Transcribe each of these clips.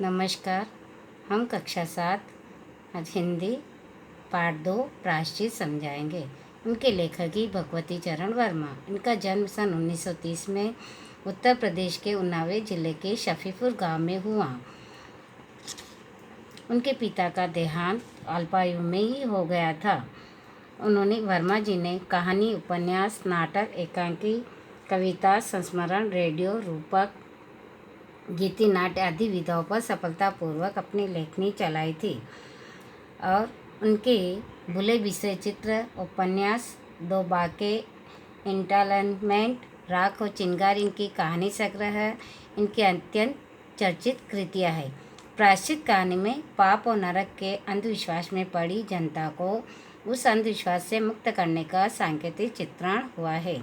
नमस्कार। हम कक्षा 7 आज हिंदी पाठ 2 प्रायश्चित समझाएंगे। इनके लेखक ही भगवती चरण वर्मा। इनका जन्म सन 1930 में उत्तर प्रदेश के उन्नाव जिले के शफीपुर गांव में हुआ। उनके पिता का देहांत अल्पायु में ही हो गया था। वर्मा जी ने कहानी, उपन्यास, नाटक, एकांकी, कविता, संस्मरण, रेडियो, रूपक, गीति, नाट्य आदि विधाओं पर सफलतापूर्वक अपनी लेखनी चलाई थी और उनके भूले बिसरे चित्र, उपन्यास, दो बाके, एंटालमेंट, राख और चिंगारी इनकी कहानी संग्रह है। इनकी अत्यंत चर्चित कृतियाँ हैं। प्रायश्चित कहानी में पाप और नरक के अंधविश्वास में पड़ी जनता को उस अंधविश्वास से मुक्त करने का सांकेतिक चित्रण हुआ है।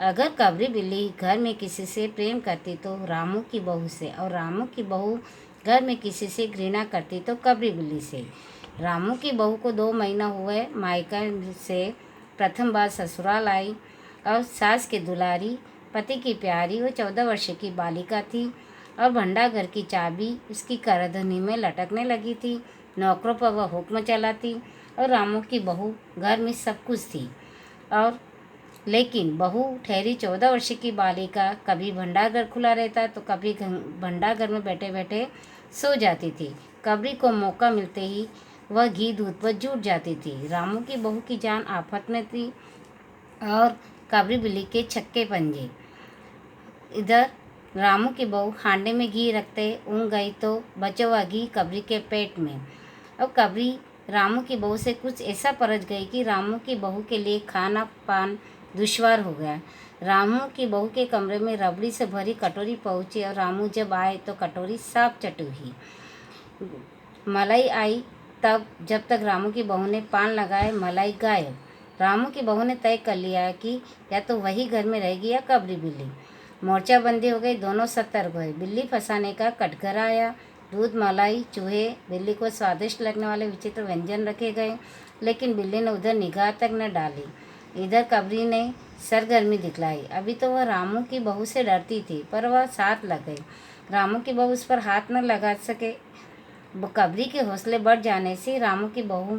अगर कबरी बिल्ली घर में किसी से प्रेम करती तो रामू की बहू से, और रामू की बहू घर में किसी से घृणा करती तो कबरी बिल्ली से। रामू की बहू को 2 महीना हुए मायका से प्रथम बार ससुराल आई और सास की दुलारी, पति की प्यारी वो 14 वर्ष की बालिका थी और भंडार की चाबी उसकी करधनी में लटकने लगी थी। नौकरों पर वह हुक्म चलाती और रामू की बहू घर में सब कुछ थी। और लेकिन बहू ठहरी 14 वर्ष की बालिका कभी भंडारघर खुला रहता तो कभी भंडारघर में बैठे बैठे सो जाती थी। कबरी को मौका मिलते ही वह घी दूध पर जुट जाती थी। रामू की बहू की जान आफत में थी और कबरी बिल्ली के छक्के पंजे। इधर रामू की बहू हांडे में घी रखते ऊँग गई तो बचा हुआ घी कबरी के पेट में। अब कबरी रामू की बहू से कुछ ऐसा परच गई कि रामू की बहू के लिए खाना पान दुश्वार हो गया। रामू की बहू के कमरे में रबड़ी से भरी कटोरी पहुंची और रामू जब आए तो कटोरी साफ चटी हुई। मलाई आई तब जब तक रामू की बहू ने पान लगाए मलाई गायब। रामू की बहू ने तय कर लिया कि या तो वही घर में रहेगी या कबरी बिल्ली। मोर्चाबंदी हो गई, दोनों सतर्क हुए। बिल्ली फंसाने का कटघरा आया। दूध, मलाई, चूहे, बिल्ली को स्वादिष्ट लगने वाले विचित्र व्यंजन रखे गए, लेकिन बिल्ली ने उधर निगाह तक न डाली। इधर कबरी ने सरगर्मी दिखलाई। अभी तो वह रामू की बहू से डरती थी, पर वह साथ लग गई। रामू की बहू उस पर हाथ न लगा सके। कबरी के हौसले बढ़ जाने से रामू की बहू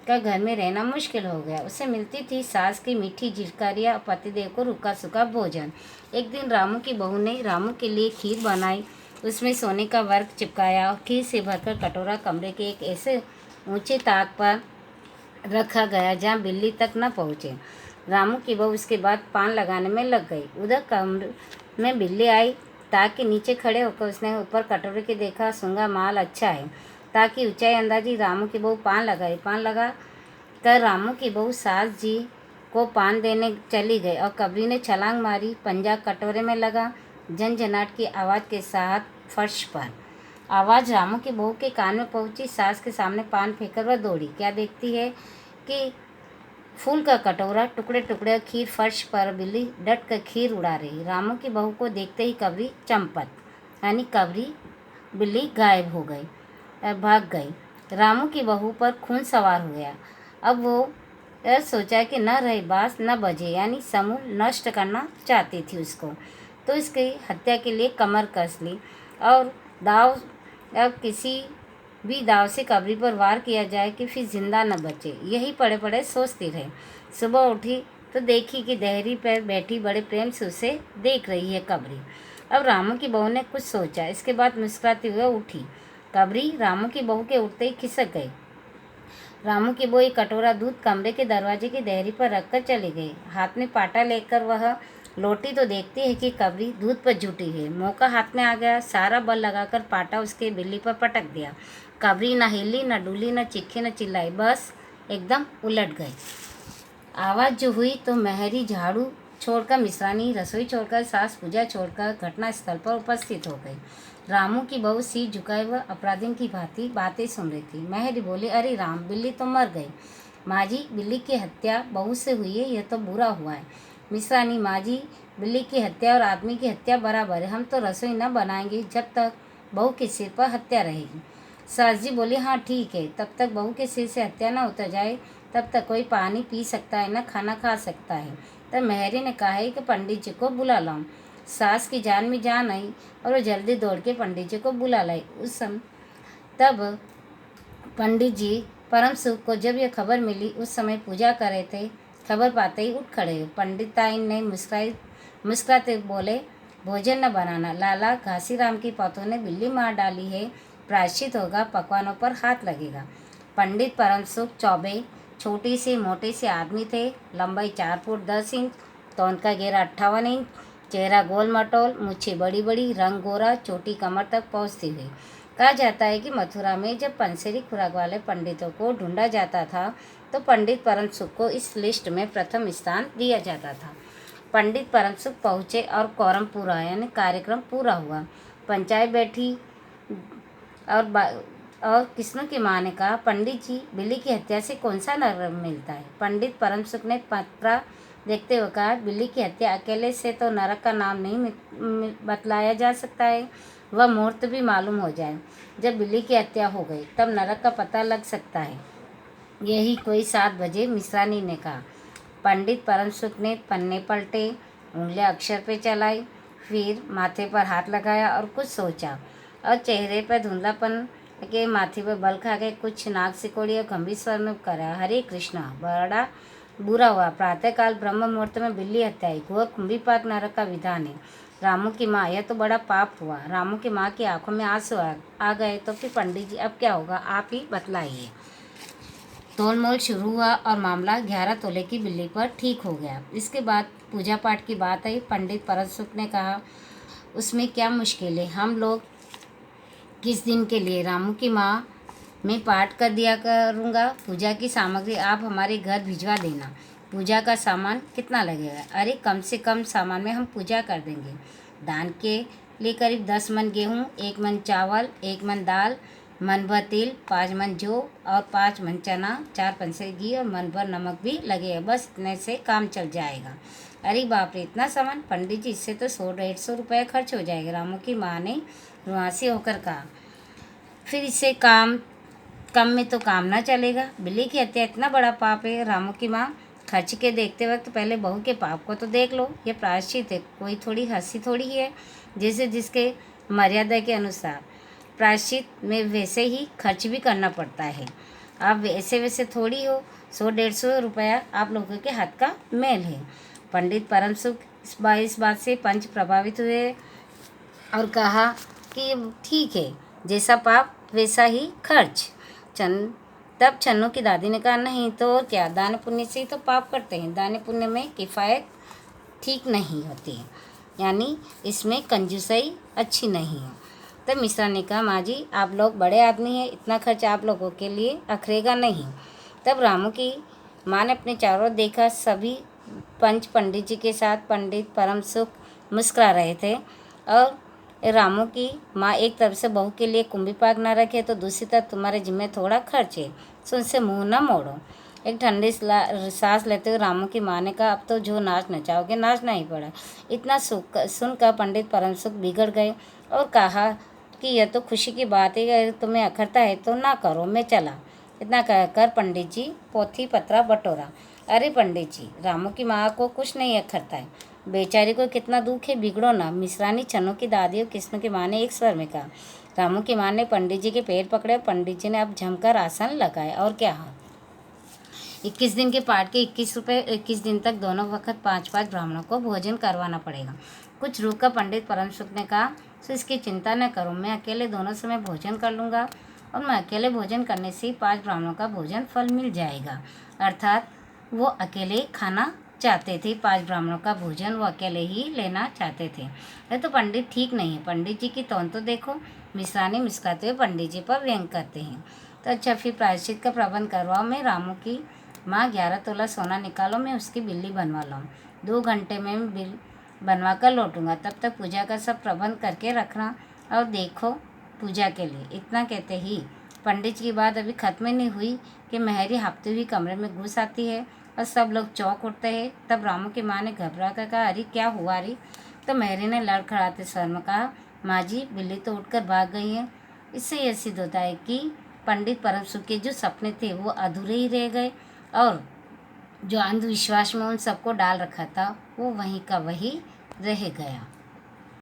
का घर में रहना मुश्किल हो गया। उसे मिलती थी सास की मीठी झिड़कारियाँ और पतिदेव को रुका सूखा भोजन। एक दिन रामू की बहू ने रामू के लिए खीर बनाई, उसमें सोने का वर्क चिपकाया और खीर से भरकर कटोरा कमरे के एक ऐसे ऊंचे ताक पर रखा गया जहाँ बिल्ली तक न पहुँचे। रामू की बहू उसके बाद पान लगाने में लग गई। उधर कमरे में बिल्ली आई। ताक के नीचे खड़े होकर उसने ऊपर कटोरे के देखा, सूंघा, माल अच्छा है। ताक की ऊंचाई अंदाजी रामू की बहू पान लगाई। पान लगा कर रामू की बहू सास जी को पान देने चली गई और कबरी ने छलांग मारी। पंजा कटोरे में लगा। झनझनाट की आवाज़ के साथ फर्श पर आवाज़ रामू की बहू के कान में पहुंची। सास के सामने पान फेंककर वह दौड़ी। क्या देखती है कि फूल का कटोरा, टुकड़े टुकड़े और खीर फर्श पर। बिल्ली डट कर खीर उड़ा रही। रामू की बहू को देखते ही कबरी चंपत यानी कबरी बिल्ली गायब हो गई, भाग गई। रामू की बहू पर खून सवार हो गया। अब वो सोचा कि न रहे बास न बजे, यानी समूल नष्ट करना चाहती थी उसको, तो इसकी हत्या के लिए कमर कस ली और दाव अब किसी भी दाव से कबरी पर वार किया जाए कि फिर जिंदा न बचे, यही पड़े पड़े सोचती रही। सुबह उठी तो देखी कि देहरी पर बैठी बड़े प्रेम से उसे देख रही है कबरी। अब रामू की बहू ने कुछ सोचा, इसके बाद मुस्कुराती हुए उठी। कबरी रामू की बहू के उठते ही खिसक गई। रामू की बहू एक कटोरा दूध कमरे के दरवाजे की देहरी पर रखकर चली गई। हाथ में पाटा लेकर वह लौटी तो देखती है कि कबरी दूध पर झूठी है। मौका हाथ में आ गया। सारा बल लगाकर पाटा उसके बिल्ली पर पटक दिया। कबरी न हिली, न डुली, न चीखी, न चिल्लाई, बस एकदम उलट गई। आवाज़ जो हुई तो मेहरी झाड़ू छोड़कर, मिश्रानी रसोई छोड़कर, सास पूजा छोड़कर घटना स्थल पर उपस्थित हो गई। रामू की बहू सिर झुकाए वह अपराधी की भांति बातें सुन रही थी। मेहरी बोली, अरे राम, बिल्ली तो मर गई। माँ जी, बिल्ली की हत्या बहू से हुई है, यह तो बुरा हुआ है। मिश्रानी, माँ जी, बिल्ली की हत्या और आदमी की हत्या बराबर है। हम तो रसोई न बनाएंगे जब तक बहू के सिर पर हत्या रहेगी। सास जी बोली, हाँ ठीक है, तब तक बहू के सिर से हत्या न उतर जाए तब तक कोई पानी पी सकता है न खाना खा सकता है। तब मेहरी ने कहा है कि पंडित जी को बुला लाऊं। सास की जान में जान आई और वो जल्दी दौड़ के पंडित जी को बुला लाई। तब पंडित जी परम सुख को जब यह खबर मिली, उस समय पूजा कर रहे थे। खबर पाते ही उठ खड़े हुए। पंडिताइन ने मुस्कुराते बोले, भोजन न बनाना, लाला घासीराम की पतों ने बिल्ली मार डाली है, प्रायश्चित होगा, पकवानों पर हाथ लगेगा। पंडित परम सुख चौबे छोटी सी मोटे से आदमी थे, लंबाई 4 फुट 10 इंच, तौन का घेरा 58 इंच, चेहरा गोल मटोल, मूछें बड़ी बड़ी, रंग गोरा, चोटी कमर तक पहुँचती हुई। कहा जाता है कि मथुरा में जब पंसेरी खुराक वाले पंडितों को ढूंढा जाता था तो पंडित परम सुख को इस लिस्ट में प्रथम स्थान दिया जाता था। पंडित परम सुख पहुँचे और कोरम पूरा यानी कार्यक्रम पूरा हुआ। पंचायत बैठी और किस्नों की माँ ने कहा, पंडित जी, बिल्ली की हत्या से कौन सा नरक मिलता है? पंडित परम सुख ने पत्रा देखते हुए कहा, बिल्ली की हत्या अकेले से तो नरक का नाम नहीं बतलाया जा सकता है, वह मुहूर्त भी मालूम हो जाए। जब बिल्ली की हत्या हो गई तब नरक का पता लग सकता है। यही कोई 7 बजे मिश्रानी ने कहा। पंडित परम सुख ने पन्ने पलटे, उंगलियां अक्षर पे चलाई, फिर माथे पर हाथ लगाया और कुछ सोचा और चेहरे पर धुंधलापन के माथे पर बल खा गए। कुछ नाक सिकोड़ी और गंभीर स्वर में करा, हरे कृष्णा, बड़ा बुरा हुआ। प्रातःकाल ब्रह्म मुहूर्त में बिल्ली हत्या, घोर कुंभीपाक नरक का विधान है। रामू की माँ, यह तो बड़ा पाप हुआ। रामू की माँ की आंखों में आंसू आ गए। तो फिर पंडित जी, अब क्या होगा, आप ही बतलाइए। तोलमोल शुरू हुआ और मामला 11 तोले की बिल्ली पर ठीक हो गया। इसके बाद पूजा पाठ की बात आई। पंडित परम सुख ने कहा, उसमें क्या मुश्किल है, हम लोग किस दिन के लिए? रामू की माँ, मैं पाठ कर दिया करूँगा, पूजा की सामग्री आप हमारे घर भिजवा देना। पूजा का सामान कितना लगेगा? अरे कम से कम सामान में हम पूजा कर देंगे। दान के लिए करीब 10 मन गेहूँ, 1 मन चावल, 1 मन दाल, मन भर तेल, 5 मन जौ और 5 मन चना, 4 पंसे घी और मन भर नमक भी लगेगा। बस इतने से काम चल जाएगा। अरे बाप रे, इतना सामान? पंडित जी, इससे तो 100-150 रुपये खर्च हो जाएगा। रामू की माँ ने रुआंसी होकर कहा। फिर इससे कम में तो काम ना चलेगा। बिल्ली की हत्या इतना बड़ा पाप है। रामू की माँ, खर्च के देखते वक्त पहले बहू के पाप को तो देख लो। ये प्रायश्चित है, कोई थोड़ी हंसी थोड़ी है। जैसे जिसके मर्यादा के अनुसार प्रायश्चित में वैसे ही खर्च भी करना पड़ता है। आप वैसे थोड़ी हो। 100-150 रुपया आप लोगों के हाथ का मेल है। पंडित परम सुख इस बात से पंच प्रभावित हुए और कहा कि ठीक है, जैसा पाप वैसा ही खर्च। तब चन्नू की दादी ने कहा, नहीं तो और क्या, दान पुण्य से ही तो पाप करते हैं। दान पुण्य में किफ़ायत ठीक नहीं होती है, यानी इसमें कंजूसाई अच्छी नहीं है। तब मिश्रा ने कहा, माँ जी, आप लोग बड़े आदमी हैं, इतना खर्च आप लोगों के लिए अखरेगा नहीं। तब रामू की माँ ने अपने चारों देखा। सभी पंच पंडित जी के साथ पंडित परम सुख मुस्कुरा रहे थे और रामू की माँ एक तरफ से बहू के लिए कुंभीपाक न रखे तो दूसरी तरफ तुम्हारे जिम्मे थोड़ा खर्च है, सो उनसे मुँह न मोड़ो। एक ठंडी सांस लेते हुए रामू की माँ ने कहा, अब तो जो नाच नचाओगे नाचना ही पड़ा। इतना सुनकर पंडित परम सुख बिगड़ गए और कहा कि यह तो खुशी की बात है, अगर तुम्हें अखरता है तो ना करो, मैं चला। इतना कहकर पंडित जी पोथी पत्रा बटोरा। अरे पंडित जी, रामू की माँ को कुछ नहीं अखरता है, बेचारी को कितना दुख है, बिगड़ो ना। मिश्रानी, चन्नू की दादी और किस्नू की माँ ने एक स्वर में कहा। रामू की माँ ने पंडित जी के पैर पकड़े। पंडित जी ने अब जमकर आसन लगाए और क्या 21 दिन के पाठ के 21 रुपये, 21 दिन तक दोनों वक्त 5-5 ब्राह्मणों को भोजन करवाना पड़ेगा। कुछ रुककर पंडित परम सुख ने कहा, तो इसकी चिंता न करो, मैं अकेले दोनों समय भोजन कर लूँगा और मैं अकेले भोजन करने से 5 ब्राह्मणों का भोजन फल मिल जाएगा। अर्थात वो अकेले खाना चाहते थे, 5 ब्राह्मणों का भोजन वो अकेले ही लेना चाहते थे। यह तो पंडित ठीक नहीं है, पंडित जी की तौन तो देखो। मिश्रानी मुस्कुराते हुए पंडित जी पर व्यंग करते हैं। तो अच्छा, फिर प्रायश्चित का प्रबंध करवाओ। मैं रामू की माँ 11 तोला सोना निकालो, मैं उसकी बिल्ली बनवा लाऊँ। 2 घंटे में बिल बनवा कर लौटूंगा। तब तक पूजा का सब प्रबंध करके रखना और देखो पूजा के लिए। इतना कहते ही पंडित जी की बात अभी खत्म नहीं हुई कि मेहरी हाँफती हुई कमरे में घुस आती है और सब लोग चौंक उठते हैं। तब रामू की माँ ने घबरा कर कहा, अरे क्या हुआ रे? तो मेहरी ने लड़खड़ाते स्वर में कहा, माँ जी, बिल्ली तो उठकर भाग गई है। इससे यह सिद्ध होता है कि पंडित परम सुख के जो सपने थे वो अधूरे ही रह गए और जो अंधविश्वास में उन सबको डाल रखा था वो वहीं का वहीं रह गया।